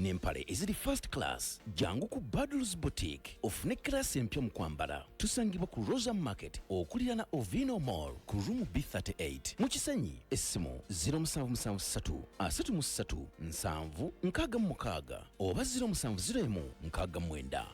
n'empale eziri first class. Jangu ku Badrus Boutique ofune class empya mu kwambala. Tusangibwa ku Rosa Market okulirana Ovino Mall ku room B38. Mu Kisenyi essimu 0773 33 7 nkaaga oba 0701 nkaaga 9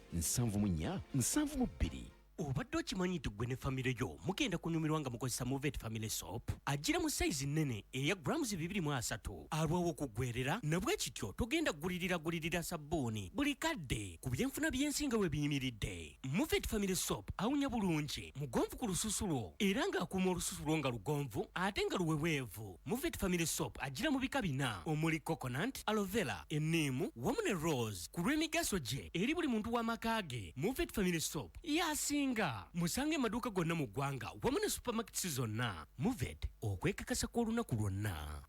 7 Obadde okimanyi gwe ne famire yo mugenda kunyumirwa nga mukozesa Movet Family Soap agira mu size nnene eya grams 230 alwawo okugwerera nabwe kityo togenda gulirira sabbuuni buli kadde ku byenfuna by'ensinga we biyimiridde. Movet Family Soap awunya bulungi mugonvu ku lususu lwo era ng'akuuma olususu lwo nga lugonvu ate nga luweweevu. Movet Family Soap agira mu bika bina omuli coconut, aloe vera, enniimu wamu ne rose. Ku lw'emigaso gye eri buli muntu w'amaka ge Movet Family Soap yasinga musange maduka gonna mu ggwanga wamu ne supermarkets zonna. Movet okwekakasa kw'olunaku lwonna.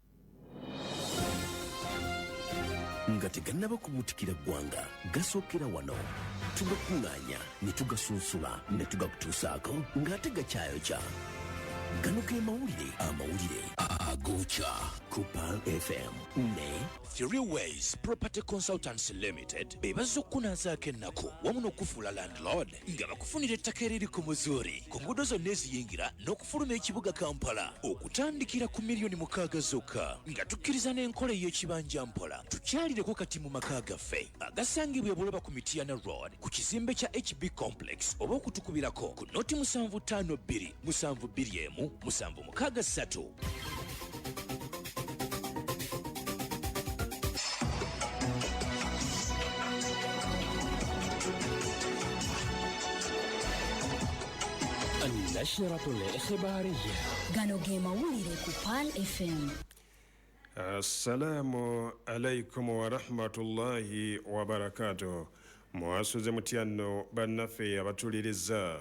Nga tegannaba kubuutikira ggwanga gasookera wano tugakuŋŋaanya ne tugasunsula ne tugakutuusaako ng'ate gakyayokya. Gano ge amawulire agookya ku Pearl FM ne Three Ways Property Consultants Limited bebaza okunazaako ennaku wamu n'okufuula landlord nga bakufunira ettaka eriri ku muzuuri ku nguudo zonna eziyingira n'okufuluma ekibuga Kampala okutandikira ku miliyoni 6 zokka nga tukkiriza n'enkola ey'ekibanja mpola. Tukyalireko kati mu maka gaffe agasangibwa Buloba ku Mitiana Road ku kizimbe kya HB Complex oba okutukubirako ku noti 752 721 763. النشرة الإخبارية غانوغي موليري كوبال FM. السلام عليكم ورحمة الله وبركاته. mwasuze mutiano bannaffe abatuliriza.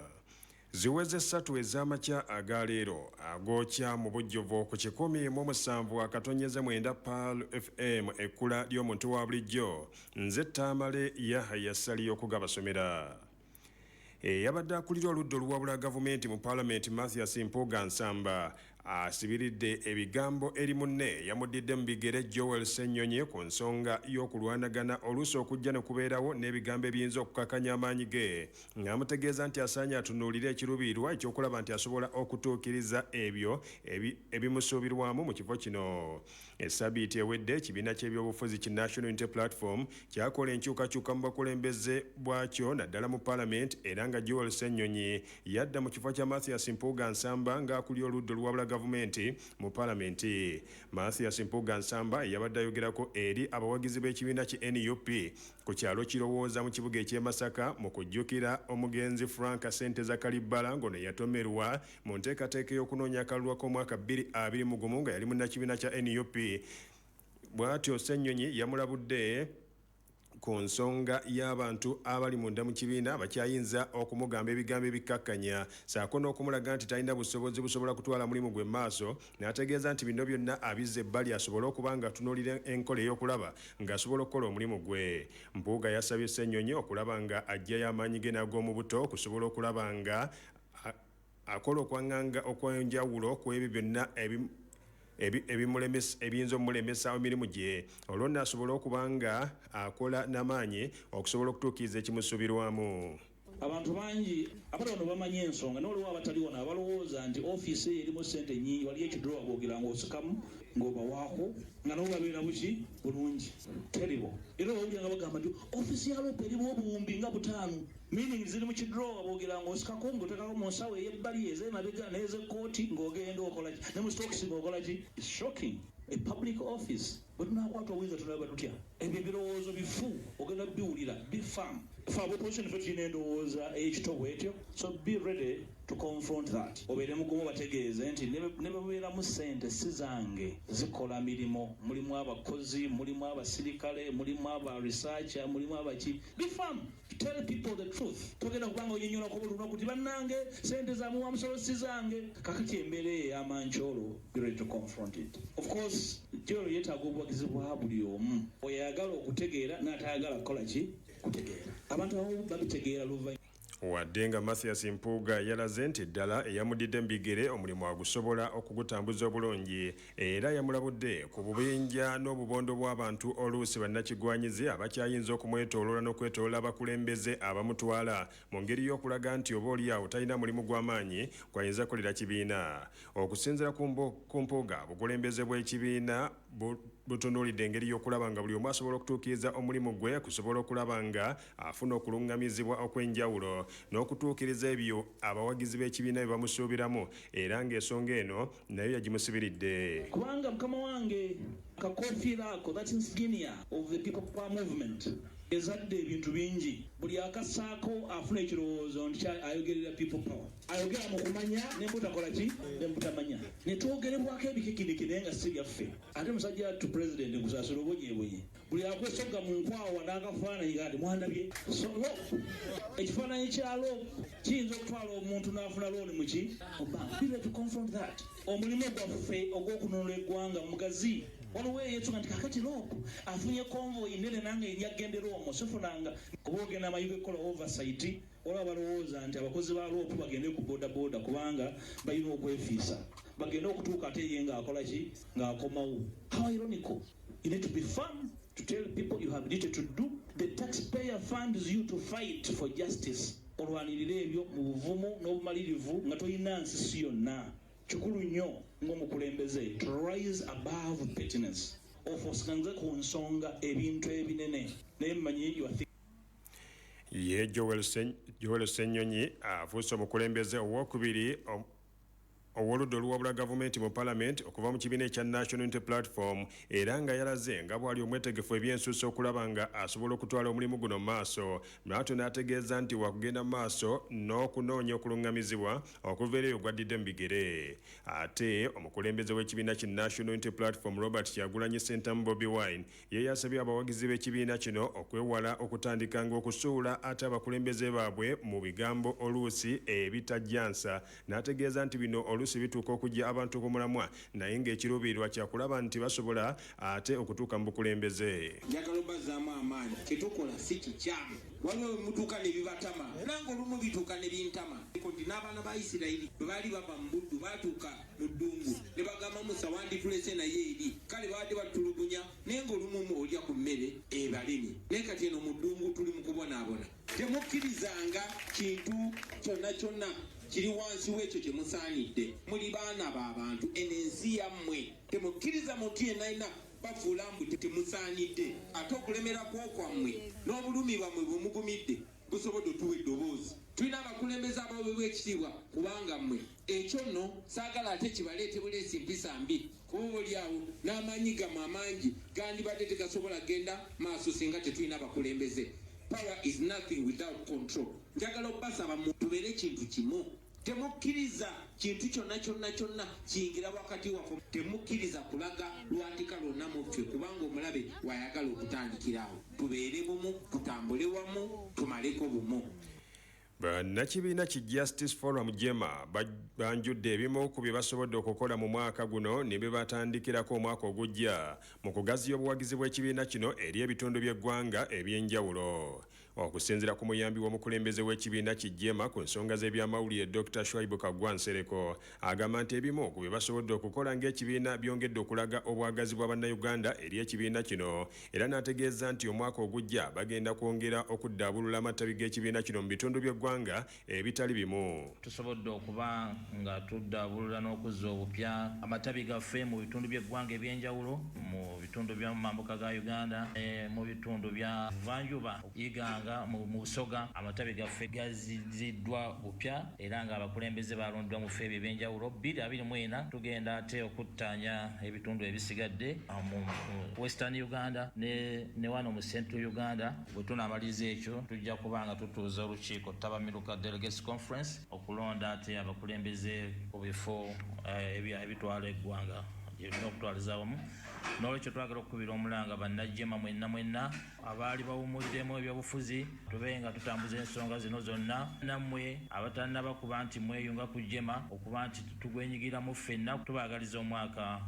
Ziweze 3 ez'amakya agaleero agookya mu bujjuvu ku 107 akatonyeza 9 Pearl FM ekkula ly'omuntu wa bulijjo. Nze Tamale Yahya Sali okugabasomera. Yabadde akulira oludda oluwabula gavumenti mu Parliament Mathius Mpuuga Nsamba asibiridde ebigambo eri munne yamuddidde mu bigere Joel Senyonyi ku nsonga y'okulwanagana oluusi okujja ne kubeerawo n'ebigambo ebiyinza okukakanya amaanyi ge ng'amutegeeza nti asaanye atunuulire ekiruubirirwa ekyokulaba nti asobola okutuukiriza ebyo ebimusuubirwamu mu kifo kino. Essabbiiti ewedde ekibiina ky'ebyobufuzi ki National Unity Platform kyakola enkyukakyuka mu bakulembeze bwakyo naddala mu Parliament era nga Joel Senyonyi yadda mu kifo kya Mathius Mpuuga Nsamba ng'akulira oludda oluwabula gavumenti mu Parliament. Mathius Mpuuga Nsamba yabadde ayogerako eri abawagizi b'ekibiina ki NUP ku kyalo kirowooza mu kibuga eky'e Masaka mu kujjukira omugenzi Frank Ssenteza Kalibbala ngono yatomerwa mu nteekateeka y'okunoonya akalulu k'omwaka 2021 nga yali munnakibiina kya NUP. Bw'atyo Senyonyi yamulabudde ku nsonga y'abantu abali munda mu kibiina bakyayinza okumugamba ebigambo ebikkakkanya saako n'okumulaga nti talina busobozi busobola kutwala mulimu gwe maaso n'ategeeza nti bino byonna abizze ebbali asobola okuba nga atunuulira enkola ey'okulaba ng'asobola okukola omulimu gwe. Mpuuga yasabye Senyonyi okulaba nga ajjayo amaanyi ge n'ag'omu buto okusobola okulaba nga akola okwaŋŋanga okw'enjawulo ku ebyo byonna ebiyinza omulemesa emirimu gye olwo n'asobola okuba nga akola n'amaanyi okusobola okutuukiriza ekimusuubirwamu. Abantu bangi abatono bamanyi ensonga n'oliwo abatali wano abalowooza nti ofiisi erimu ssente nnyingi waliyo ekidrowa bwogera ng'osikamu ng'obawaako nga nabo babeera buki bulungi terrible. Era owulira nga bagamba nti ofiisi ya lopa erimu obuwumbi nga 5 meaning ziri mu kidrowa bwogera ng'osikako ng'otekako mu nsawo ey'ebbali ez'emabega n'ez'ekkooti ng'ogenda okola ki ne mu stokisi ng'okola ki. It's shocking. A public office bwe tunakwata obuyinza tulaba tutya ebyo ebirowoozo bifu ogenda biwulira bifamu fe ab'opposition fe tulina endowooza ey'ekitobwa etyo, so be ready to confront that. Obeere mugumu bategeeze nti ne babeeramu ssente si zange zikola mirimo, mulimu abakozi, mulimu abasirikale, mulimu aba researcher, mulimu abaki. Bifamu. Tell people the truth. Togenda kubanga onyonyolako buli lunaku ti bannange ssente zamuwa musolo si zange. Kakati embeera ey'amankyolo, be ready to confront it. Of course Joel yeetaaga obuwagizi bwa buli omu. Oyagala okutegeera n'atayagala kukola ki kutegeera. Abantu abamu babitegeera luva. wadde nga Mathius Mpuuga yalaze nti ddala eyamudidde mbigere omulimu agusobola okugutambuza obulungi era yamulabudde ku bubinja n'obubondo bw'abantu oluusi bannakigwanyizi abakyayinza okumwetooloola n'okwetooloola abakulembeze abamutwala mu ngeri y'okulaga nti oba oliawo talina mulimu gw'amaanyi kwayinza kolera kibiina. Okusinziira ku Mpuuga, obukulembeze bw'ekibiina butunuulidde engeri y'okulaba nga buli omu asobola okutuukiriza omulimu gwe, kusobola okulaba nga afuna okulungamizibwa okw'enjawulo n'okutuukiriza ebyo abawagizi b'ekibiina bye bamusuubiramu, era ng'ensonga eno nayo yagimusibiridde. Kubanga mukama wange kakofiira ako, that insignia of the people power movement, ezadde ebintu bingi. Buli akasaako afuna ekirowoozo nti ayogerera people power, ayogera mu kumanya nembutakola ki nembutamanya, netwogerebwako ebikikidiki naye nga si byaffe. Ate musajja wattu pulezidenti nkusaasira obonyebonye, buli akwesogga mu nkwawa n'akafaananyi kati mwandabye. So ekifaananyi kya loopu kiyinza okutwala omuntu n'afuna looni muki obanga to confront that. Omulimu gwaffe ogw'okununula eggwanga mugazi. Waliwo eyeetuga nti kakati loopu afunye konvoyi nnene nange eryagendera omwo sifunanga kuba ogenda amayuga ekola oversight. Olaba balowooza nti abakozi ba loopu bagende ku bodaboda kubanga balina okwefiisa, bagende okutuuka ate ye ng'akola ki ng'akomawo. How ironical. You need to be firm to tell people you have duty to do. The taxpayer funds you to fight for justice. Olwanirira ebyo mu buvumu n'obumalirivu nga toyina nsisi yonna. Kikulu nnyo ng'omukulembeze to rise above pettiness. Ofosikanze ku nsonga ebintu ebinene naye mmanyi ye Joel Senyonyi afuuse omukulembeze owokubiri ow'oludda oluwabula gavumenti mu Parliament okuva mu kibiina ekya National Unity Platform, era nga yalaze nga bw'ali omwetegefu ebyensuso okulaba nga asobola okutwala omulimu guno mu maaso. Nato n'ategeeza nti wakugenda mu maaso n'okunoonya okulungamizibwa okuva eyo gwaddidde mu bigere. Ate omukulembeze w'ekibiina ki National Unity Platform Robert Kyagulanyi Ssentamu Bobi Wine ye yasabye abawagizi b'ekibiina kino okwewala okutandikanga okusuula ate abakulembeze baabwe mu bigambo oluusi ebitajjansa. N'ategeeza nti bino oluusi bituuka okujja abantu ku mulamwa naye ng'ekiruubirirwa kyakulaba nti basobola ate okutuuka mu bukulembeze. Njagala obbazaamu amaanyi kyetukola si kikyamu. Waliwo mutuuka ne bibatama nanga olumu bituuka ne bintama. Nti n'abaana ba Isirayiri bwe baali bava mu buddu baatuuka mu ddungu ne bagamba Musa wanditulese naye eri kale baadde batulugunya naye ng'olumu olya ku mmere ebalimi naye kati eno mu ddungu tuli mu kubonaabona. Temukkirizanga kintu kyonna kyonna kiri wansi w'ekyo kye musaanidde. Muli baana b'abantu ensi yammwe. Temukkiriza muntu yenna alina bafuula mbu temusaanidde. Ate okulemerako kwammwe n'obulumi bwammwe bwe mugumidde busobodde otuwa eddoboozi. Tulina abakulembeze abaweebwa ekitiibwa kubanga mmwe ekyo nno saagala ate kibaleete buleesi mpisa mbi. Kuba oli awo n'amaanyi gammwe amangi gandibadde tegasobola genda maaso singa tetulina abakulembeze. Power is nothing without control. Njagala obbasaba tubeere kintu kimu. Temukkiriza kintu kyonna kiyingira wakati waffe. Temukkiriza kulaga lwatika lwonna mu ffe kubanga omulabe wayagala okutandikirawo. Tubeere bumu, tutambule wamu, tumaleko bumu. Bannakibiina ki Justice Forum Jema banjudde ebimu ku bye basobodde okukola mu mwaka guno ne bye batandikirako omwaka ogujja mu kugaziya obuwagizi bw'ekibiina kino eri ebitundu by'eggwanga eby'enjawulo. Okusinziira ku muyambi w'omukulembeze w'ekibiina ki Jema ku nsonga z'ebyamawulire Dr. Shwaibu Kagwa Nsereko agamba nti ebimu ku bye basobodde okukola ng'ekibiina byongedde okulaga obwagazi bwa bannayuganda eri ekibiina kino, era n'ategeeza nti omwaka ogujja bagenda kwongera okuddaabulula amatabi g'ekibiina kino mu bitundu by'eggwanga ebitali bimu. Tusobodde okuba nga tuddaabulula n'okuzza obupya amatabi gaffe mu bitundu by'eggwanga eby'enjawulo, mu bitundu bya mambuka ga Uganda, mu bitundu bya Vanjuba Iganga, mu Busoga amatabi gaffe gaziddwa bupya era nga abakulembeze balondwa mu ffeebyo eby'enjawulo. 2024 tugenda ate okuttaanya ebitundu ebisigadde mu Western Uganda ne wano mu Central Uganda. Bwe tunaamaliriza ekyo tujja kuba nga tutuuza olukiiko Tabamiruka Delegates Conference okulonda ate abakulembeze ku bifo ebitwala eggwanga okutwaliza wamu. N'olwekyo twagala okukubira omulanga bannajjema mwenna abaali bawumuddemu ebyobufuzi tube nga tutambuza ensonga zino zonna. Nammwe abatalina kuba nti mweyunga ku Jema okuba nti tugwenyigiramu ffenna, tubaagaliza omwaka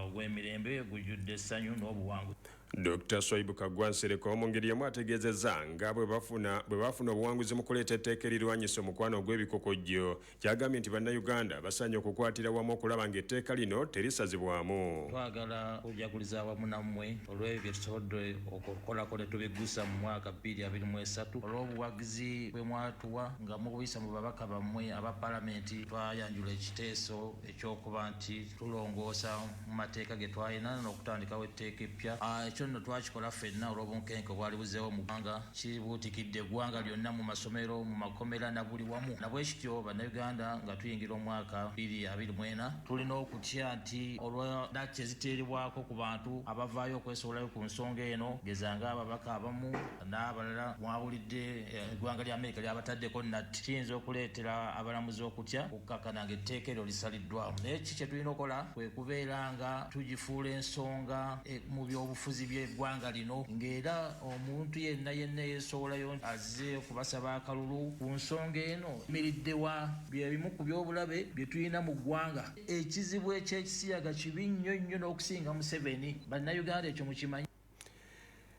ogw'emirembe gujjudde essanyu n'obuwanguzi. Dr. Swaibu Kagwansereko mu ngeri emu ategeezezza nga bwe bafuna obuwanguzi mu kuleeta etteeka erirwanyisa omukwano ogw'ebikokojjo kyagambye nti bannayuganda basaanye okukwatira wamu okulaba ng'etteeka lino terisazibwamu. Twagala okujaguliza awamu nammwe olw'ebyo bye tusobodde okukolako ne tubiggusa mu mwaka 2023 olw'obuwagizi bwe mwatuwa nga mubuyisa mu babaka bammwe aba palamenti twayanjula ekiteeso ekyokuba nti tulongoosa mu mateeka ge twalina n'okutandikawo etteeka eppya. Ekyo nno twakikola ffenna olw'obunkenke obwali buzeewo mu ggwanga kibuutikidde eggwanga lyonna mu masomero mu makomera na buli wamu na bwe kityo bannayuganda nga tuyingira omwaka 2024 tulina okutya nti olwa nakki eziteerebwako ku bantu abavaayo okwesowolayo ku nsonga eno gezanga ababaka abamu n'abalala mwawulidde eggwanga lya Amerika lyabataddeko natti kiyinza okuleetera abalamuzi okutya okukakkana ng'etteeka eryo lisaliddwamu. Naye ki kye tulina okukola kwe kubeera nga tugifuula ensonga mu byobufuzi by'eggwanga lino ng'era omuntu yenna yeesowolayo azze okubasaba akalulu ku nsonga eno miriddewa bye bimu ku byobulabe bye tulina mu ggwanga. Ekizibu eky'ekisiyaga kibi nnyo n'okusinga Museveni. Bannayuganda ekyo mukimanyi.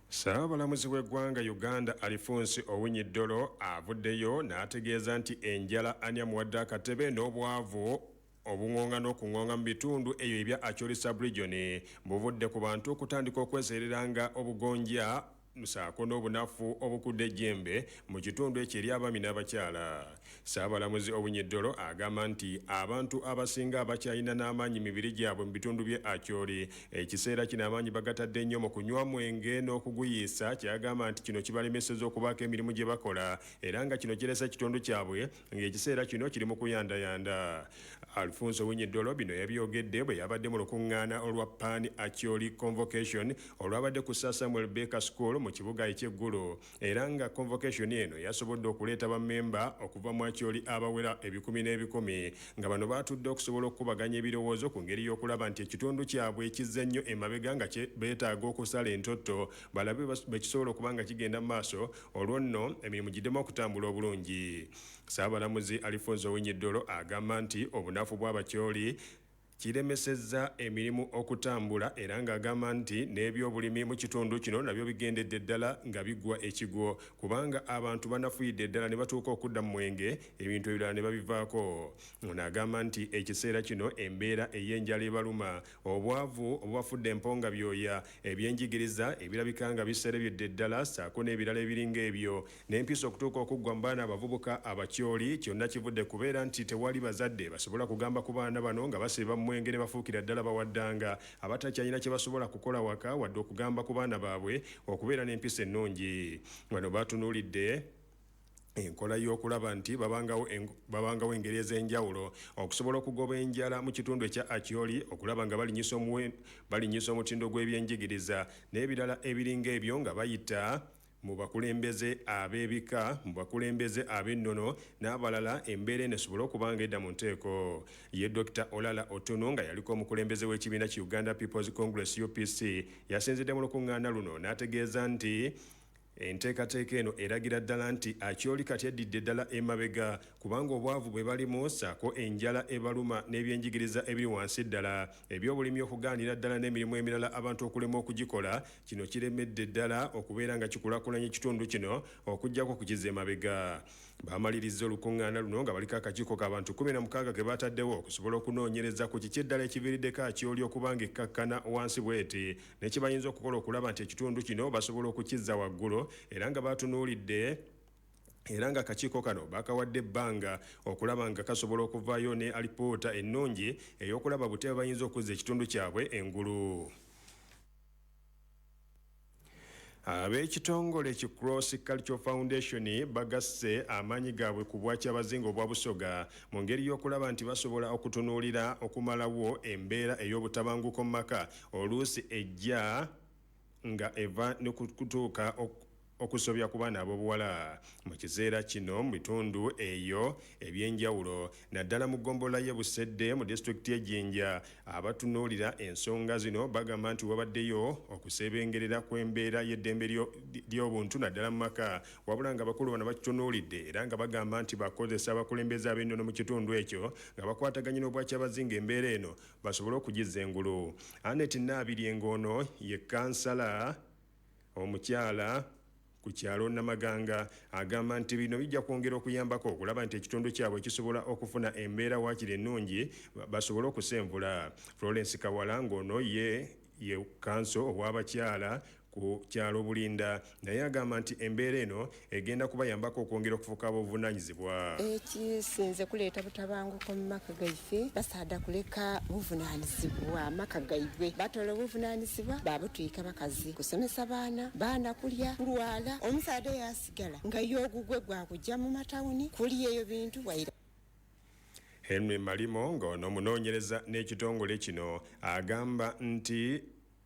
Ssaabalamuzi w'eggwanga Uganda Alphonse Owiny-Dollo avuddeyo n'ategeeza nti enjala ani amuwadde akatebe n'obwavu obungonga n'okuŋŋonga mu bitundu eyo ebya Acholi sub-region buvudde ku bantu okutandika okwesereranga obugonja saako n'obunafu obukudde ejjembe mu kitundu ekyo eri abaami n'abakyala. Ssaabalamuzi Owiny-Dollo agamba nti abantu abasinga abakyalina n'amaanyi mibiri gyabwe mu bitundu bye Acholi ekiseera kino amaanyi bagatadde nnyo mu kunywa mwenge n'okuguyiisa kyagamba nti kino kibalemeseza okubaako emirimu gye bakola era nga kino kiresa kitundu kyabwe ng'ekiseera kino kiri mu kuyandayanda. Alphonse Owiny-Dollo bino yabyogedde bwe yabadde mu lukuŋŋaana olwa Pan Acholi Convocation olwabadde ku Sir Samuel Baker School mu kibuga eky'eggulo era nga convocation eno yasobodde okuleeta bammemba okuva mu Acholi abawera ebikumi n'ebikumi nga bano baatudde okusobola okukubaganya ebirowoozo ku ngeri y'okulaba nti ekitundu kyabwe ekizze ennyo emabega nga beetaaga okusala entotto balabe bwe kisobola okuba nga kigenda mu maaso olwo nno emirimu giddemu okutambula obulungi. Ssaabalamuzi Alphonse Owiny-Dollo agamba nti obunafu bw'Abakyoli kiremesezza emirimu okutambula era ng'agamba nti n'ebyobulimi mu kitundu kino nabyo bigendedde ddala nga biggwa ekigwo kubanga abantu banafuyidde ddala ne batuuka okudda mu mwenge ebintu ebirala ne babivaako. Ono agamba nti ekiseera kino embeera ey'enjala ebaluma obwavu obubafudde emponga byoya ebyenjigiriza ebirabika nga biserebyedde ddala ssaako n'ebirala ebiringa ebyo n'empisa okutuuka okuggwa mu baana abavubuka Abakyoli kyonna kivudde kubeera nti tewali bazadde basobola kugamba ku baana bano nga basiba mwenge ne bafuukira ddala bawaddanga abatakyalina kye basobola kukola waka wadde okugamba ku baana baabwe okubeera n'empisa ennungi. Bano batunuulidde enkola y'okulaba nti babangawo engeri ez'enjawulo okusobola okugoba enjala mu kitundu ekya Acholi okulaba nga balinyisa omutindo gw'ebyenjigiriza n'ebirala ebiringa ebyo nga bayita mu bakulembeze ab'ebika mu bakulembeze ab'ennono n'abalala embeera eno esobola okuba nga edda mu nteeko. Ye Dr. Olala Otuno nga yaliko omukulembeze w'ekibiina ki Uganda People's Congress UPC yasinzidde mu lukuŋŋaana luno n'ategeeza nti enteekateeka eno eragira ddala nti Acholi kati eddidde ddala emabega kubanga obwavu bwe balimu ssaako enjala ebaluma n'ebyenjigiriza ebiri wansi ddala ebyobulimi okugaanira ddala n'emirimu emirala abantu okulema okugikola kino kiremedde ddala okubeera nga kikulaakulanya ekitundu kino okuggyako kukiza emabega. Baamaliriza olukuŋŋaana luno nga baliko akakiiko k'abantu 16 ke baataddewo okusobola okunoonyereza ku kiki eddala ekiviiriddeko Acholi okuba nga ekkakkana wansi bweti ne kye bayinza okukola okulaba nti ekitundu kino basobola okukizza waggulu era nga batunuulidde era nga akakiiko kano bakawadde ebbanga okulaba nga kasobola okuvaayo ne alipoota ennungi ey'okulaba butebe bayinza okuzza ekitundu kyabwe engulu. Ab'ekitongole ki Cross Cultural Foundation bagasse amaanyi gaabwe ku bwakyabazinga obwa Busoga mu ngeri y'okulaba nti basobola okutunuulira okumalawo embeera ey'obutabanguko mu maka oluusi ejja nga eva ne kutuuka okusobya ku baana ab'obuwala mu kiseera kino mu bitundu eyo ebyenjawulo naddala mu ggombolola y'e Busedde mu disitulikiti y'e Jinja abatunuulira ensonga zino bagamba nti wabaddeyo okusebengerera kw'embeera y'eddembe ly'obuntu naddala mu maka wabula nga bakulu bano bakitunuulidde era nga bagamba nti bakozesa abakulembeze ab'ennono mu kitundu ekyo nga bakwataganye n'obwakyabazinga embeera eno basobole okugizza engulu. Anet Naabiryengo ono ye kansala omukyala ku kyalo Namaganga agamba nti bino bijja kwongera okuyambako okulaba nti ekitundu kyabwe kisobola okufuna embeera waakiri ennungi basobole okusenvula. Florence Kawala ng'ono ye kanso ow'abakyala ku kyalo Bulinda naye agamba nti embeera eno egenda kubayambako okwongera okufuuka obuvunaanyizibwa. Ekisinze kuleeta butabanguko mu maka gaife basaada kuleka buvunaanyizibwa maka gaibwe batola obuvunaanyizibwa babutwika bakazi kusomesa baana kulya kulwala omusaada yasigala nga y'ogugwe gwakujja mu matawuni kuli eyo bintu waira. Henry Malimo ng'ono munoonyereza n'ekitongole kino agamba nti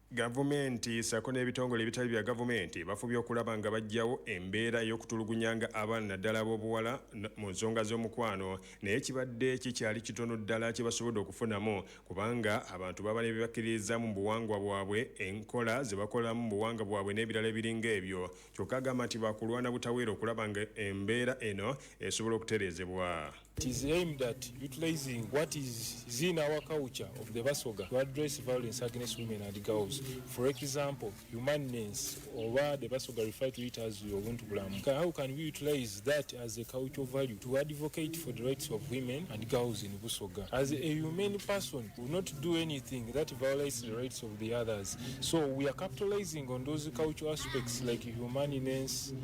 gavumenti sako n'ebitongole ebitali bya gavumenti bafubye okulaba nga bajjawo embeera ey'okutulugunyanga abaana naddala ab'obuwala mu nsonga z'omukwano naye kibadde kikyali kitono ddala kye basobodde okufunamu kubanga abantu baba ne bebakkiririza mu buwangwa bwabwe enkola ze bakolamu mu buwangwa bwabwe n'ebirala ebiringa ebyo kyokka agamba nti bakulwana butaweera okulaba nga embeera eno esobola okutereezebwa. It is aimed at utilizing what is in our culture of the Basoga to address violence against women and girls. For example, humaneness, or what the Basoga refer to it as Obuntubulamu. How can we utilize that as a cultural value to advocate for the rights of women and girls in Busoga? As a humane person, we will not do anything that violates the rights of the others. So we are capitalizing on those cultural aspects like humaneness,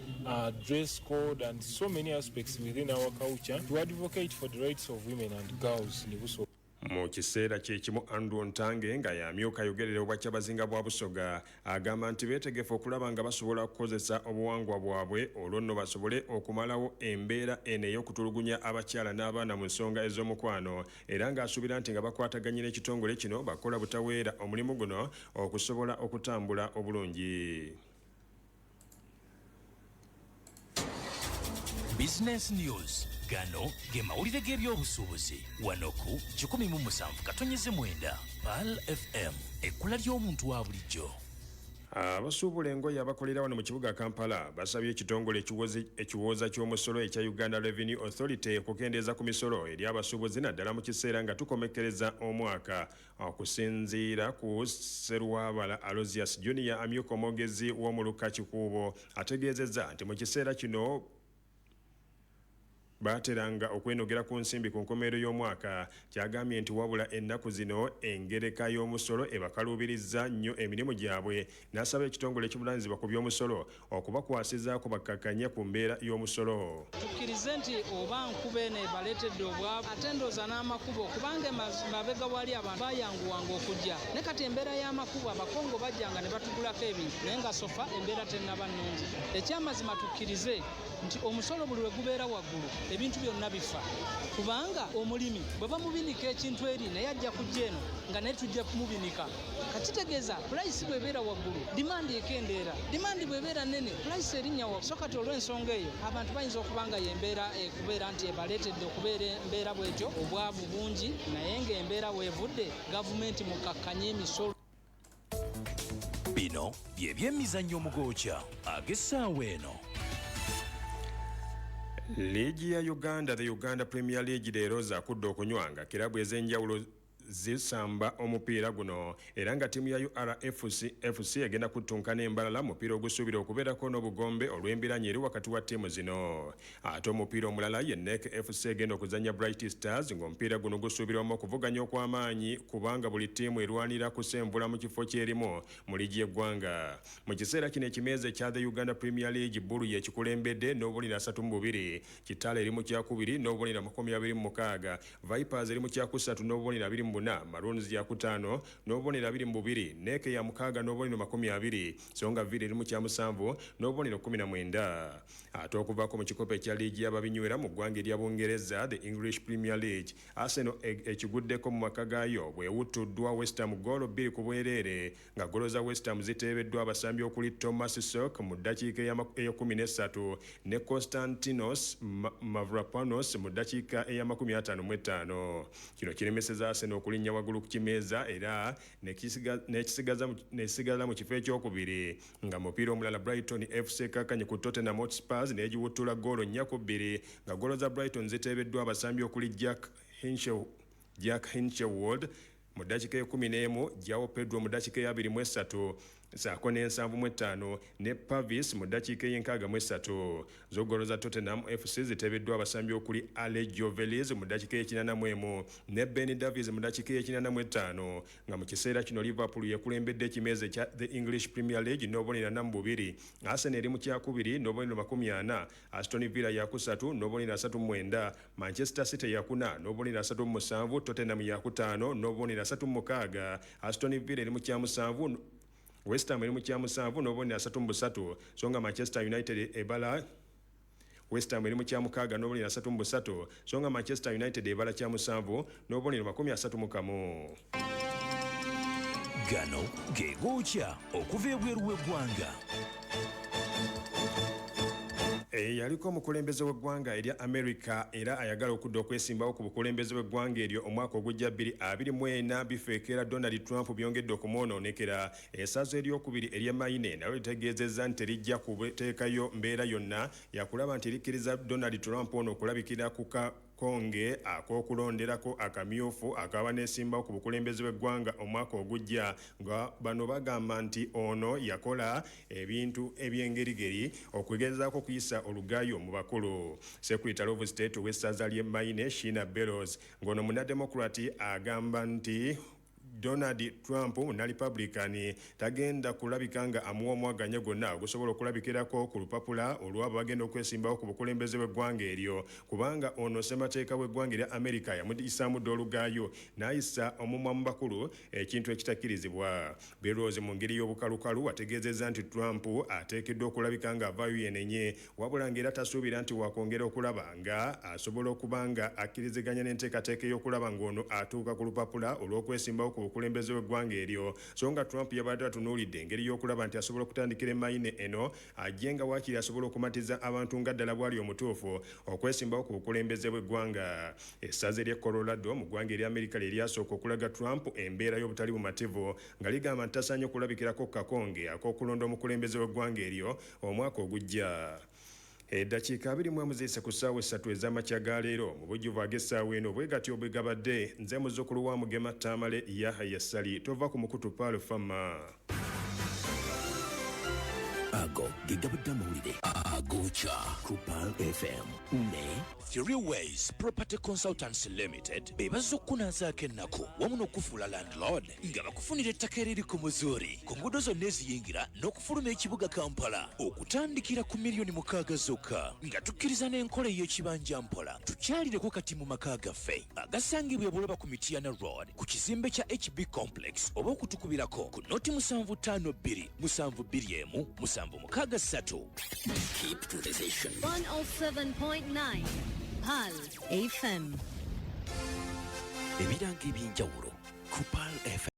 dress code, and so many aspects within our culture to advocate for the rights of women and girls in Busoga. Mu kiseera kyekimu Andrew Ntange nga y'amyuka ayogerera obwakyabazinga bwa Busoga agamba nti beetegefu okulaba nga basobola okukozesa obuwangwa bwabwe olwo nno basobole okumalawo embeera eno ey'okutulugunya abakyala n'abaana mu nsonga ez'omukwano era ng'asuubira nti nga bakwataganye n'ekitongole kino bakola butaweera omulimu guno okusobola okutambula obulungi. Business News. Gano ge mawulire g'ebyobusuubuzi wano ku 17.9 PAL FM ekkula ly'omuntu wa bulijjo. Abasuubula engoye abakolera wano mu kibuga Kampala basabye ekitongole ekiwooza ky'omusolo ekya Uganda Revenue Authority okukendeeza ku misolo eri abasuubuzi naddala mu kiseera nga tukomekereza omwaka okusinziira ku Sserwabala Aloysius Junior amyuka omwogezi w'omuluka Kikuubo ategeezezza nti mu kiseera kino bateranga okwenogera ku nsimbi ku nkomerero y'omwaka kyagambye nti wabula ennaku zino engereka y'omusolo ebakaluubirizza nnyo emirimu gyabwe n'asaba ekitongole ekivunaanyizibwa ku by'omusolo okubakwasizaako bakkakkanye ku mbeera y'omusolo. Tukkirize nti oba nkuba eno ebaleetedde obwavu ate ndooza n'amakubo kubanga mabega wali abantu bayanguwanga okujja ne kati embeera y'amakubo abakongo bajjanga ne batugulako ebintu naye nga sofa embeera tennaba nnungi. Ekyamazima tukkirize nti omusolo buli we gubeera waggulu ebintu byonna bifa kubanga omulimi bwe bamubinika ekintu eri naye ajja kujja eno nga naye tujja kumubinika kakitegeeza pulayisi bw'ebeera waggulu dimandi ekendeera dimandi bw'ebeera nnene pulayisi erinnya waggulu so kati olw'ensonga eyo abantu bayinza okuba nga yembeera kubeera nti ebaleetedde okubeera embeera bw'etyo obwavu bungi naye ng'embeera weevudde gavumenti mukakkanye emisolo. Bino bye by'emizannyo mu gookya ag'essaawa eno. Liigi ya Uganda, the Uganda Premier League leero zaakudde okunywanga kirabu ez'enjawulo zisamba omupiira guno era nga ttiimu ya URFC egenda kuttunkana embalala mupiira ogusuubira okubeerako n'obugombe olw'embiranye eri wakati wa ttiimu zino. Ate omupiira omulala ye NEC FC egenda okuzannya Bright Stars ng'omupiira guno gusuubirwamu okuvuganya okw'amaanyi kubanga buli ttiimu erwanira kusemvula mu kifo kyerimu mu liigi y'eggwanga. Mu kiseera kino ekimeezi ekya the Uganda Premier League Bulu yekikulembedde n'obubonero 32, Kitale eri mu kyakubiri n'obubonero 26, Vipers eri mu kyakusatu n'obubonero 20 24, Maroons ya 5 n'obubonero 22, Neke ya 6 n'obubonero 20, Songa Villa eri mu kya 7 n'obubonero 19. Ate okuvaako mu kikopo ekya liigi y'ababinywera mu ggwanga erya Bungereza, the English Premier League, Arsenal ekiguddeko mu maka gaayo bwewuttuddwa West Ham goolo 2 ku bwereere, nga goolo za West Ham ziteebeddwa abasambi okuli Thomas Sok mu ddakiika eya 13 ne Konstantinos Mavropanos mu ddakiika eya 55. Kino kiremeseza Arsenal okulinnya waggulu ku kimeeza era nekisigala mu kifo ekyokubiri, nga mupiira omulala Brighton FC kakanye ku Tottenham Hotspur n'egiwuttula goolo 4-2, nga goolo za Brighton ziteebeddwa abasambi okuli Jack Hinchelwood mu ddakiika ya 11, Joao Pedro mu ddakiika ya 23, saako ne-75 ne Pavis mu ddakiika ye-63. Zo goolo za Tottenham FC ziteebeddwa abasambi okuli Ale Jovelis mu ddakiika ye-81 ne Ben Davies mu ddakiika ye-85, nga mu kiseera kino Liverpool yekulembedde ekimeeza ekya the English Premier League n'obubonero 42, Arsenal eri mu kyakubiri n'obubonero 40, Aston Villa ya 3 n'obubonero 39, Manchester City ya 4 n'obubonero 37, Tottenham ya 5 n'obubonero 36, Aston Villa eri mu kya 7, West Ham eri mu kya 7 n'obubonero 33, so nga Manchester United ebala West Ham eri mu kya 6 n'obubonero 33, so nga Manchester United ebala kya 7 n'obubonero 31. Gano ge gookya okuva ebweru w'eggwanga. Yaliko omukulembeze w'eggwanga erya America era ayagala okudda okwesimbawo ku bukulembeze bw'eggwanga eryo omwaka ogujja 2024 bifeekera Donald Trump byongedde okumwonoonekera. Essaza eryokubiri erya Maine nalyo litegeezezza nti terijja kuteekayo mbeera yonna yakulaba nti likkiriza Donald Trump ono okulabikira ku konge ak'okulonderako akamyufu akaba neesimbawo ku bukulembeze bw'eggwanga omwaka ogujja, nga bano bagamba nti ono yakola ebintu eby'engerigeri okugezaako okuyisa olugaayo mu bakulu. Secretary of State ow'essaza ly'e Maine Sheena Bellows ng'ono munnademokrati agamba nti Donald Trump na Republican tagenda kulabika nga amuwa omwaganya gonna ogusobola okulabikirako ku lupapula olw'abo bagenda okwesimbawo ku bukulembeze bw'eggwanga eryo, kubanga ono ssemateeka w'eggwanga erya America yamuyisaamu dda olugaayo n'ayisa omumwa mu bakulu ekintu ekitakkirizibwa. Bellows mu ngeri y'obukalukalu ategeezezza nti Trump ateekeddwa okulabika nga avaayo yenenye, wabula ng'era tasuubira nti wakwongera okulaba nga asobola okuba nga akkiriziganya n'enteekateeka ey'okulaba ng'ono atuuka ku lupapula olw'okwesimbawo ku bukulembeze bw'eggwanga eryo, so nga Trump yabadde atunuulidde engeri y'okulaba nti asobola okutandikira Maine eno ajje nga waakiri asobola okumatiza abantu nga ddala bwali omutuufu okwesimbawo ku bukulembeze bw'eggwanga. Essaza ery'e Colorado mu ggwanga erya America lye lyasooka okulaga Trump embeera y'obutali bumativu nga ligamba nti tasaanye okulabikirako kakonge ak'okulonda omukulembeze w'eggwanga eryo omwaka ogujja. Eddakiika 24 ziyise ku ssaawa 3 ez'amakya ga leero mu bujjuvu ag'essaawa eno bwe gatyo bwe gabadde. Nze muzzukulu wa Mugema Tamale Yahya Sali, tova ku mukutu Paul Fama. Ago gigabadde amawulire agookya ku Pal FM ne Three Ways Property Consultants Limited bebaza okukunaazaako ennaku wamu n'okufuula landlord nga bakufunira ettaka eriri ku muzuuri ku nguudo zonna eziyingira n'okufuluma ekibuga Kampala okutandikira ku $6,000,000 zokka, nga tukkiriza n'enkola ey'ekibanja mpola. Tukyalireko kati mu maka gaffe agasangibwa ebuloba ku Mityana Road ku kizimbe kya HB Complex, oba okutukubirako ku noti 752 721 763. Keep to the station. 107.9 Pal FM. Ebiranga ebyenjawulo ku Pal FM.